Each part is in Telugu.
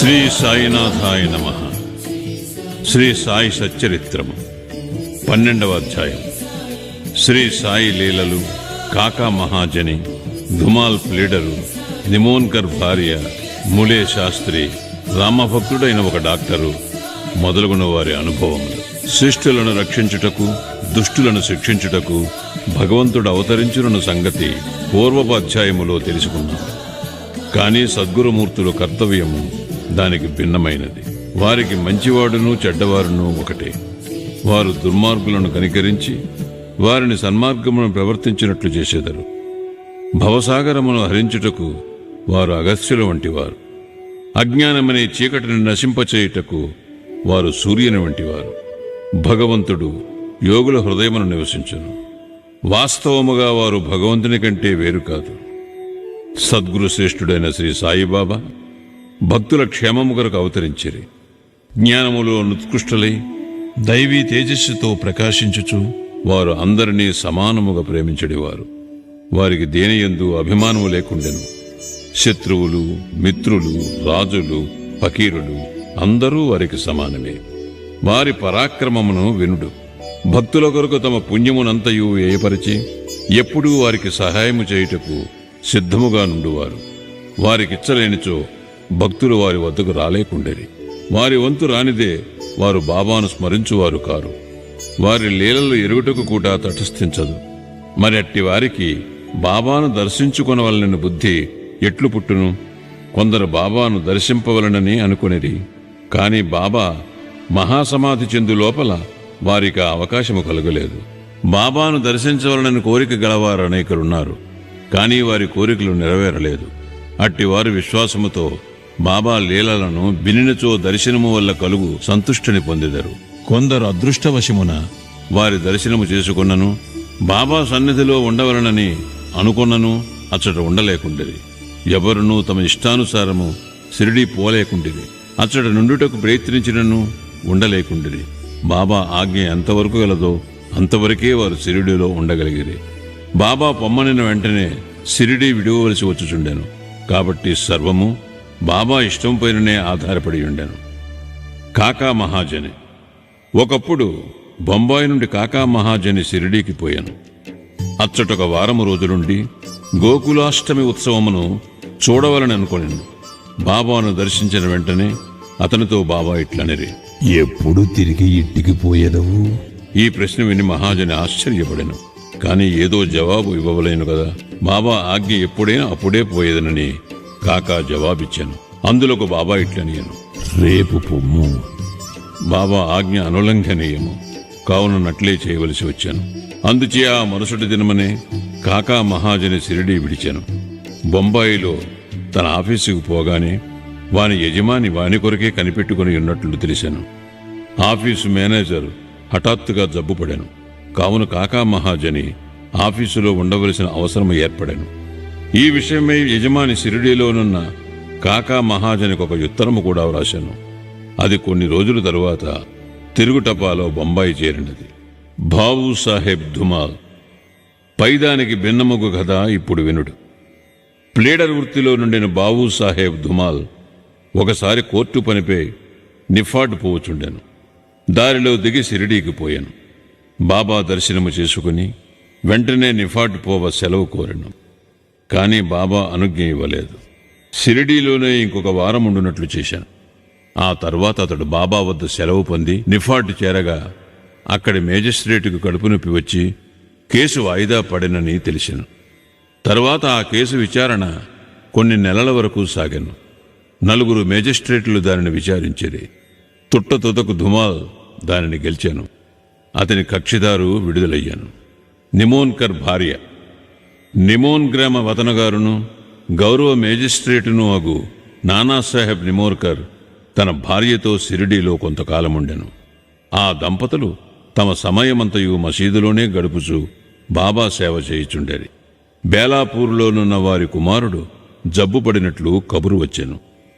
శ్రీ సాయినాథాయ నమః. శ్రీ సాయి సచ్చరిత్రము 12వ అధ్యాయం. శ్రీ సాయి లీలలు, కాకా మహాజని, ధుమాల్ ప్లీడరు, నిమోన్కర్ భార్య, ములే శాస్త్రి, రామభక్తుడైన ఒక డాక్టరు మొదలుగున్న వారి అనుభవములు. శిష్టులను రక్షించుటకు, దుష్టులను శిక్షించుటకు భగవంతుడు అవతరించున్న సంగతి పూర్వపు అధ్యాయములో తెలుసుకున్నాం. కానీ సద్గురుమూర్తుల కర్తవ్యము దానికి భిన్నమైనది. వారికి మంచివాడును చెడ్డవారును ఒకటే. వారు దుర్మార్గులను కనికరించి వారిని సన్మార్గమును ప్రవర్తించినట్లు చేసేదరు. భవసాగరమును హరించుటకు వారు అగస్త్యుల వంటివారు. అజ్ఞానమనే చీకటిని నశింపచేయుటకు వారు సూర్యుని వంటివారు. భగవంతుడు యోగుల హృదయమును నివసించును. వాస్తవముగా వారు భగవంతుని కంటే వేరు కాదు. సద్గురు శ్రేష్ఠుడైన శ్రీ సాయిబాబా భక్తుల క్షేమము కొరకు అవతరించిరి. జ్ఞానములో ఉత్కృష్టలై దైవీ తేజస్సుతో ప్రకాశించుచు వారు అందరినీ సమానముగా ప్రేమించడివారు. వారికి దేనియందు అభిమానము లేకుండెను. శత్రువులు, మిత్రులు, రాజులు, ఫకీరులు అందరూ వారికి సమానమే. వారి పరాక్రమమును వినుడు. భక్తుల కొరకు తమ పుణ్యమునంతయు ఏయపరిచి ఎప్పుడూ వారికి సహాయము చేయుటకు సిద్ధముగా నుండువారు. వారికిచ్చలేనిచో భక్తులు వారి వద్దకు రాలేకుండేరి. వారి వంతు రానిదే వారు బాబాను స్మరించువారు కారు. వారి లీలలు ఎరుగుటకు కూడా తటస్థించదు. మరి అట్టి వారికి బాబాను దర్శించుకొనవలనని బుద్ధి ఎట్లు పుట్టును? కొందరు బాబాను దర్శింపవలనని అనుకొనిరి. కాని బాబా మహాసమాధి చెందు లోపల వారికి ఆ అవకాశము కలగలేదు. బాబాను దర్శించవలనని కోరిక గలవారు అనేకరున్నారు. కానీ వారి కోరికలు నెరవేరలేదు. అట్టివారు విశ్వాసముతో బాబా లీలలను బినినచో దర్శనము వల్ల కలుగు సంతుష్టిని పొందెదరు. కొందరు అదృష్టవశమున వారి దర్శనము చేసుకున్నను, బాబా సన్నిధిలో ఉండవలనని అనుకొన్నను అచ్చట ఉండలేకుండిరి. ఎవరునూ తమ ఇష్టానుసారము షిరిడీ పోలేకుండిరి. అచ్చట నుండుటకు ప్రయత్నించినను ఉండలేకుండిరి. బాబా ఆజ్ఞ ఎంతవరకు గలదో అంతవరకే వారు షిరిడీలో ఉండగలిగిరి. బాబా పొమ్మనిన వెంటనే షిరిడీ విడువవలసి వచ్చుచుండెను. కాబట్టి సర్వము బాబా ఇష్టం పైననే ఆధారపడి ఉండెను. కాకా మహాజని. ఒకప్పుడు బొంబాయి నుండి కాకా మహాజని షిరిడీకి పోయాను. అచ్చటొక వారము రోజులుండి గోకులాష్టమి ఉత్సవమును చూడవలని అనుకొనిను. బాబాను దర్శించిన వెంటనే అతనితో బాబా ఇట్లనిరి, ఎప్పుడు తిరిగి ఇంటికి పోయేదవు? ఈ ప్రశ్న విని మహాజని ఆశ్చర్యపడెను. కాని ఏదో జవాబు ఇవ్వవలేను కదా. బాబా ఆజ్ఞ ఎప్పుడైనా అప్పుడే పోయేదనని కాకా జవాబిచ్చాను. అందులోకి బాబా ఇట్లనియను, రేపు పొమ్ము. బాబా ఆజ్ఞ అనులంఘనీయము కావున నట్లే చేయవలసి వచ్చాను. అందుచే ఆ మరుసటి దినమనే కాకా మహాజని షిరిడీ విడిచాను. బొంబాయిలో తన ఆఫీసుకు పోగానే వాని యజమాని వాని కొరకే కనిపెట్టుకుని ఉన్నట్లు తెలిసాను. ఆఫీసు మేనేజర్ హఠాత్తుగా జబ్బుపడాను. కావున కాకా మహాజని ఆఫీసులో ఉండవలసిన అవసరం ఏర్పడాను. ఈ విషయమై యజమాని షిరిడీలోనున్న కాకా మహాజనికి ఒక ఉత్తరము కూడా వ్రాశాను. అది కొన్ని రోజుల తరువాత తిరుగుటపాలో బొంబాయి చేరినది. బాబూ సాహెబ్ ధుమాల్. పైదానికి భిన్నముగు కథ ఇప్పుడు వినుడు. ప్లేడర్ వృత్తిలో నుండిన బాబూ సాహెబ్ ధుమాల్ ఒకసారి కోర్టు పనిపై నిఫాడ్ పోవచుండెను. దారిలో దిగి షిరిడీకి పోయాను. బాబా దర్శనము చేసుకుని వెంటనే నిఫాడ్ పోవ సెలవు కోరెను. కానీ బాబా అనుజ్ఞ ఇవ్వలేదు. షిరిడీలోనే ఇంకొక వారం ఉండునట్లు చేశాను. ఆ తర్వాత అతడు బాబా వద్ద సెలవు పొంది నిఫాడ్ చేరగా అక్కడి మేజిస్ట్రేటుకు కడుపు నొప్పి వచ్చి కేసు వాయిదా పడినని తెలిసాను. తర్వాత ఆ కేసు విచారణ కొన్ని నెలల వరకు సాగాను. 4 మేజిస్ట్రేట్లు దానిని విచారించిరి. తుట్టతుదకు ధుమాల్ దానిని గెలిచాను. అతని కక్షిదారు విడుదలయ్యాను. నిమోన్కర్ భార్య. నిమోన్ గ్రామ వతనగారును గౌరవ మేజిస్ట్రేటును అగు నానాసాహెబ్ నిమోన్కర్ తన భార్యతో షిరిడీలో కొంతకాలముండెను. ఆ దంపతులు తమ సమయమంతయు మసీదులోనే గడుపుచు బాబా సేవ చేయుచుండేది. బేలాపూర్లోనున్న వారి కుమారుడు జబ్బుపడినట్లు కబురు వచ్చెను.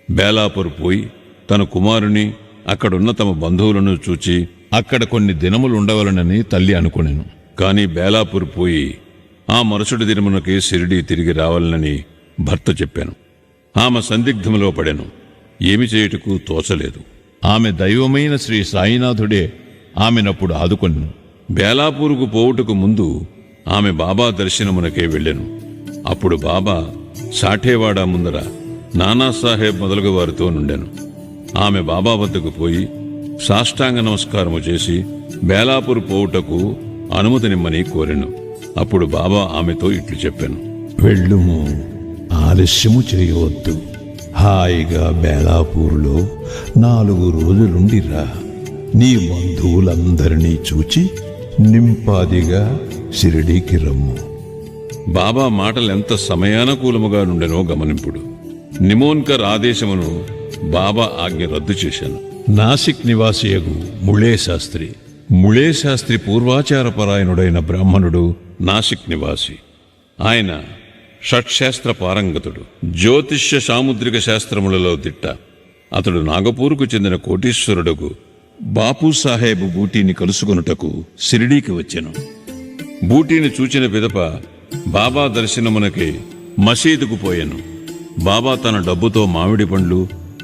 బేలాపూర్ పోయి తన కుమారుని అక్కడున్న తమ బంధువులను చూచి అక్కడ కొన్ని దినములుండవలనని తల్లి అనుకొనెను. కాని బేలాపూర్ పోయి ఆ మరుసటి దినమునకి షిరిడీ తిరిగి రావాలనని భర్త చెప్పాను. ఆమె సందిగ్ధములో పడెను. ఏమి చేయుటకు తోచలేదు. ఆమె దైవమైన శ్రీ సాయినాథుడే ఆమెనప్పుడు ఆదుకొను. బేలాపూరుకు పోవుటకు ముందు ఆమె బాబా దర్శనమునకే వెళ్ళెను. అప్పుడు బాబా సాఠేవాడ ముందర నానాసాహెబ్ మొదలగు వారితో నుండెను. ఆమె బాబా వద్దకు పోయి సాష్టాంగ నమస్కారము చేసి బేలాపూర్ పోవుటకు అనుమతినిమ్మని కోరెను. అప్పుడు బాబా ఆమెతో ఇట్లు చెప్పాను: వెళ్ళుము, ఆలస్యము చేయవద్దు. హాయిగా బేలాపూర్లో 4 రోజులుండిరా. నీ బంధువులందరినీ చూచి నింపాదిగా షిరిడీకి రమ్ము. బాబా మాటలెంత సమయానుకూలముగా నుండెనో గమనింపుడు. నిమోన్కర్ ఆదేశమును బాబా ఆజ్ఞ రద్దు చేశాను. నాసిక్ నివాసియగు ముళే శాస్త్రి పూర్వాచారపరాయణుడైన బ్రాహ్మణుడు. నాసిక్ నివాసి. ఆయన షట్శాస్త్ర పారంగతుడు, జ్యోతిష్య సాముద్రిక శాస్త్రములలో దిట్ట. అతడు నాగపూర్కు చెందిన కోటీశ్వరుడుకు బాపూసాహెబ్ బూటీని కలుసుకొనుటకు షిరిడీకి వచ్చెను. బూటీని చూచిన పిదప బాబా దర్శనమునకి మసీదుకు పోయెను. బాబా తన డబ్బుతో మామిడి పండ్లు,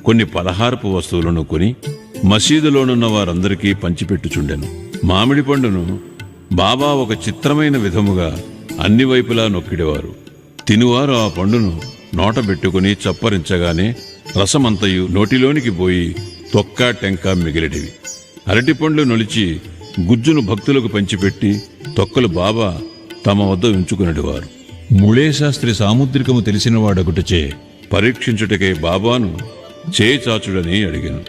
కొన్ని పలహారపు వస్తువులను కొని మసీదులోనున్న వారందరికీ పంచిపెట్టుచుండెను. మామిడి పండును బాబా ఒక చిత్రమైన విధముగా అన్ని వైపులా నొక్కిడేవారు. తినువారు ఆ పండును నోటబెట్టుకుని చప్పరించగానే రసమంతయు నోటిలోనికి పోయి తొక్క టెంక మిగిలిటివి. అరటిపండ్లు నొలిచి గుజ్జును భక్తులకు పంచిపెట్టి తొక్కలు బాబా తమ వద్ద ఉంచుకునేవారు. ముళే శాస్త్రి సాముద్రికము తెలిసినవాడొకటిచే పరీక్షించుటకై బాబాను చేచాచుడని అడిగాను.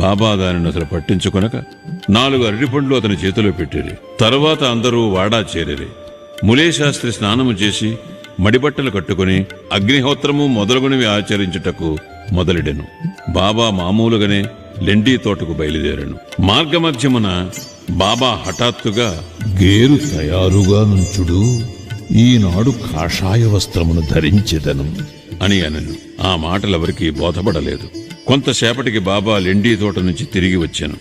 బాబా దానిని అసలు పట్టించుకొనక 4 అరటిపండ్లు అతని చేతిలో పెట్టిరి. తరువాత అందరూ వాడా చేరిరి. ములే శాస్త్రి స్నానము చేసి మడిబట్టలు కట్టుకుని అగ్నిహోత్రము మొదలగునవి ఆచరించుటకు మొదలెడెను. బాబా మామూలుగానే లెండీ తోటకు బయలుదేరాను. మార్గమధ్యమున బాబా హఠాత్తుగా గేరు తయారుగా నుంచుడు, ఈనాడు కాషాయ వస్త్రమును ధరించెదను అని అనను. ఆ మాటలెవరికీ బోధపడలేదు. కొంతసేపటికి బాబా లెండీ తోట నుంచి తిరిగి వచ్చాను.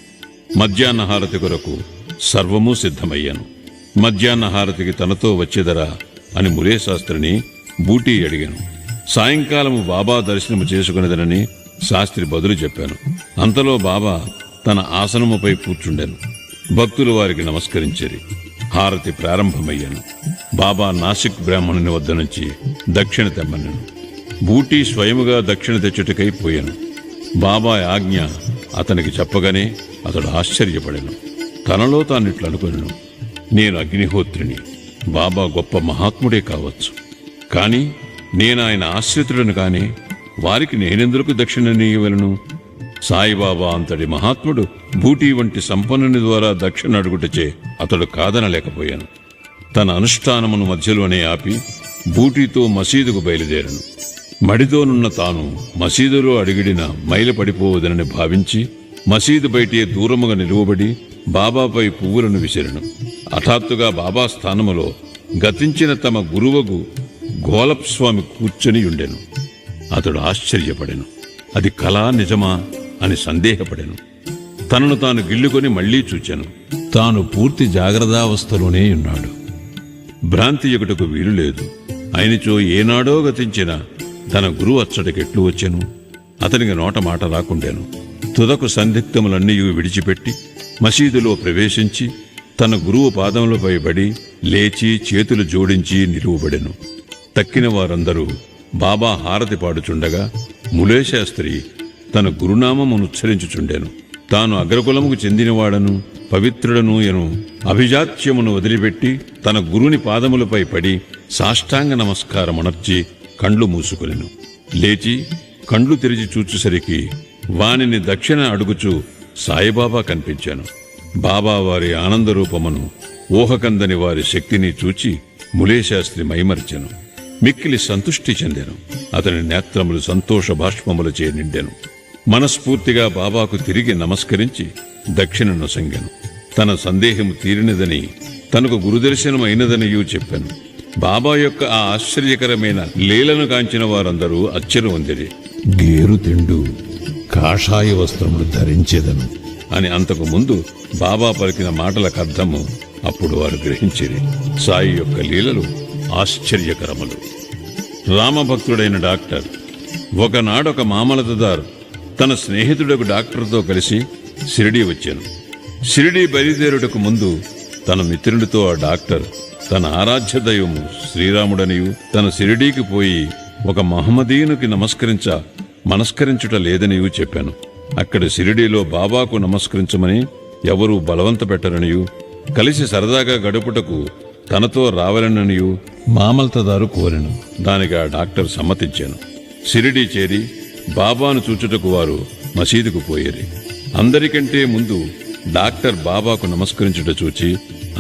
మధ్యాహ్న హారతి కొరకు సర్వమూ సిద్ధమయ్యాను. మధ్యాహ్న హారతికి తనతో వచ్చేదరా అని ములే శాస్త్రిని బూటీ అడిగాను. సాయంకాలము బాబా దర్శనము చేసుకునేదనని శాస్త్రి బదులు చెప్పాను. అంతలో బాబా తన ఆసనముపై కూర్చుండెను. భక్తులు వారికి నమస్కరించారు. హారతి ప్రారంభమయ్యాను. బాబా నాసిక్ బ్రాహ్మణుని వద్ద నుంచి దక్షిణ తెమ్మనను. బూటీ స్వయముగా దక్షిణ తెచ్చుటకై పోయాను. బాబా ఆజ్ఞ అతనికి చెప్పగానే అతడు ఆశ్చర్యపడెను. తనలో తానిట్లు అనుకున్నాను, నేను అగ్నిహోత్రిని, బాబా గొప్ప మహాత్ముడే కావచ్చు, కాని నేనాయన ఆశ్రితుడను కాని వారికి నేనెందుకు దక్షిణనీయవలను? సాయిబాబా అంతటి మహాత్ముడు బూటీ వంటి సంపన్నుని ద్వారా దక్షిణ అడుగుటచే అతడు కాదనలేకపోయాను. తన అనుష్ఠానమును మధ్యలోనే ఆపి బూటీతో మసీదుకు బయలుదేరను. మడితోనున్న తాను మసీదులో అడిగిడిన మైలు పడిపోవదనని భావించి మసీదు బయటే దూరముగా నిలువబడి బాబాపై పువ్వులను విసిరెను. హఠాత్తుగా బాబా స్థానములో గతించిన తమ గురువగు గోలప్ స్వామి కూర్చొని ఉండెను. అతడు ఆశ్చర్యపడెను. అది కళా నిజమా అని సందేహపడెను. తనను తాను గిల్లుకొని మళ్లీ చూచెను. తాను పూర్తి జాగ్రత్తావస్థలోనే ఉన్నాడు. భ్రాంతి ఎగుటకు వీలులేదు. ఆయనచో ఏనాడో గతించిన తన గురువు అచ్చటికెట్లు వచ్చెను. అతనికి నోట మాట రాకుండెను. తుదకు సందిగ్ధములన్నీ విడిచిపెట్టి మసీదులో ప్రవేశించి తన గురువు పాదములపై పడి లేచి చేతులు జోడించి నిలువబడెను. తక్కిన వారందరూ బాబా హారతి పాడుచుండగా ములే శాస్త్రి తన గురునామమునుచ్చరించుచుండెను. తాను అగ్రకులముకు చెందినవాడను పవిత్రుడను ఎను అభిజాత్యమును వదిలిపెట్టి తన గురుని పాదములపై పడి సాష్టాంగ నమస్కారమునర్చి కండ్లు మూసుకొనెను. లేచి కండ్లు తెరిచి చూచుసరికి వానిని దక్షిణ అడుగుచూ సాయిబాబా కనిపించాను. బాబా వారి ఆనందరూపమును ఊహకందని వారి శక్తిని చూచి ములే శాస్త్రి మైమరిచెను. మిక్కిలి సంతుష్టి చెందెను. అతని నేత్రములు సంతోష బాష్పములచే నిండెను. మనస్ఫూర్తిగా బాబాకు తిరిగి నమస్కరించి దక్షిణను సంగెను. తన సందేహము తీరినదని తనకు గురుదర్శనం అయినదనియూ చెప్పాను. బాబా యొక్క ఆ ఆశ్చర్యకరమైన లీలను కాంచిన వారందరూ అచ్చరువందిరి. గేరు తిండు, కాషాయ వస్త్రములు ధరించెదను అని అంతకు ముందు బాబా పలికిన మాటలకు అర్థము అప్పుడు వారు గ్రహించిరి. సాయి యొక్క లీలలు ఆశ్చర్యకరములు. రామభక్తుడైన డాక్టర్ ఒకనాడొక మామలతదార్ తన స్నేహితుడకు డాక్టర్తో కలిసి షిరిడీ వచ్చాను. షిరిడీ బయలుదేరుటకు ముందు తన మిత్రుడితో ఆ డాక్టర్ తన ఆరాధ్య దైవము శ్రీరాముడనియు తన షిరిడీకి పోయి ఒక మహమ్మదీయునికి మనస్కరించుట లేదనియు చెప్పాను. అక్కడ షిరిడీలో బాబాకు నమస్కరించమని ఎవరూ బలవంత పెట్టరనియు కలిసి సరదాగా గడుపుటకు తనతో రావాలననియు మామల్తదారు కోరెను. దానికి ఆ డాక్టర్ సమ్మతించాను. షిరిడీ చేరి బాబాను చూచుటకు వారు మసీదుకు పోయేది. అందరికంటే ముందు డాక్టర్ బాబాకు నమస్కరించుట చూచి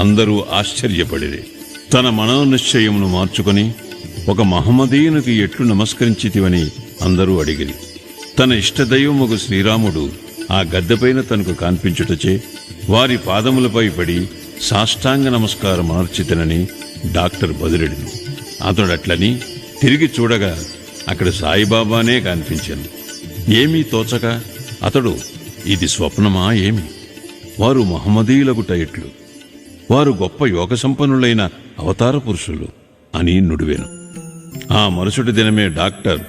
అందరూ ఆశ్చర్యపడిరి. తన మనోనిశ్చయమును మార్చుకొని ఒక మహమ్మదీయునికి ఎట్లు నమస్కరించితివని అందరూ అడిగిరి. తన ఇష్టదైవముగు శ్రీరాముడు ఆ గద్దెపైన తనకు కనిపించుటచే వారి పాదములపై పడి సాష్టాంగ నమస్కారం మార్చితనని డాక్టర్ బదులెడిను. అతడట్లని తిరిగి చూడగా అక్కడ సాయిబాబానే కనిపించాను. ఏమీ తోచక అతడు ఇది స్వప్నమా ఏమి? వారు మహమ్మదీయులగుట ఎట్లు? వారు గొప్ప యోగ సంపన్నులైన అవతార పురుషులు అని నుడివెను. ఆ మరుసటి దినమే డాక్టర్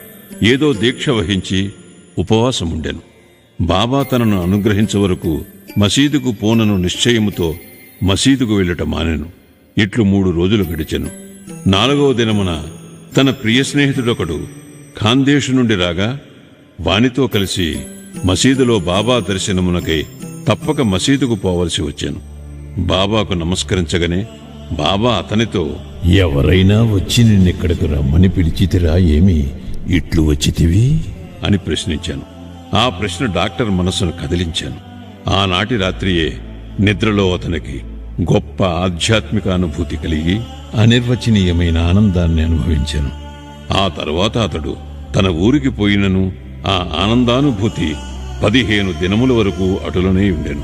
ఏదో దీక్ష వహించి ఉపవాసముండెను. బాబా తనను అనుగ్రహించే వరకు మసీదుకు పోనను నిశ్చయముతో మసీదుకు వెళ్ళుట మానెను. ఇట్లు 3 రోజులు గడిచెను. 4వ దినమున తన ప్రియ స్నేహితుడొకడు ఖాందేశు నుండి రాగా వానితో కలిసి మసీదులో బాబా దర్శనమునకై తప్పక మసీదుకు పోవలసి వచ్చాను. బాబాకు నమస్కరించగానే బాబా అతనితో, ఎవరైనా వచ్చి నిన్నెక్కడికి రమ్మని పిలిచితిరా ఏమి ఇట్లు వచ్చితివి అని ప్రశ్నించాను. ఆ ప్రశ్న డాక్టర్ మనస్సును కదిలించాను. ఆనాటి రాత్రియే నిద్రలో అతనికి గొప్ప ఆధ్యాత్మిక అనుభూతి కలిగి అనిర్వచనీయమైన ఆనందాన్ని అనుభవించాను. ఆ తరువాత అతడు తన ఊరికి పోయినను ఆ ఆనందానుభూతి 15 దినముల వరకు అటులనే ఉండెను.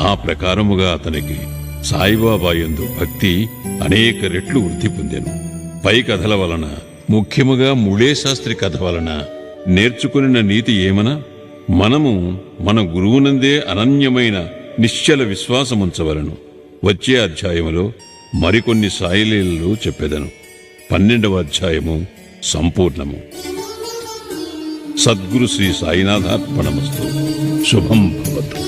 ఆ ప్రకారముగా అతనికి సాయిబాబా యందు భక్తి అనేక రెట్లు వృద్ధి పొందెను. పై కథల వలన, ముఖ్యముగా ముళే శాస్త్రి కథ వలన నేర్చుకున్న నీతి ఏమనా, మనము మన గురువునందే అనన్యమైన నిశ్చల విశ్వాసముంచవలను. వచ్చే అధ్యాయములో మరికొన్ని సాయిలీలలు చెప్పెదను. 12వ అధ్యాయము సంపూర్ణము. సద్గురు శ్రీ సాయినాథార్పణమస్తు. శుభం భవతు.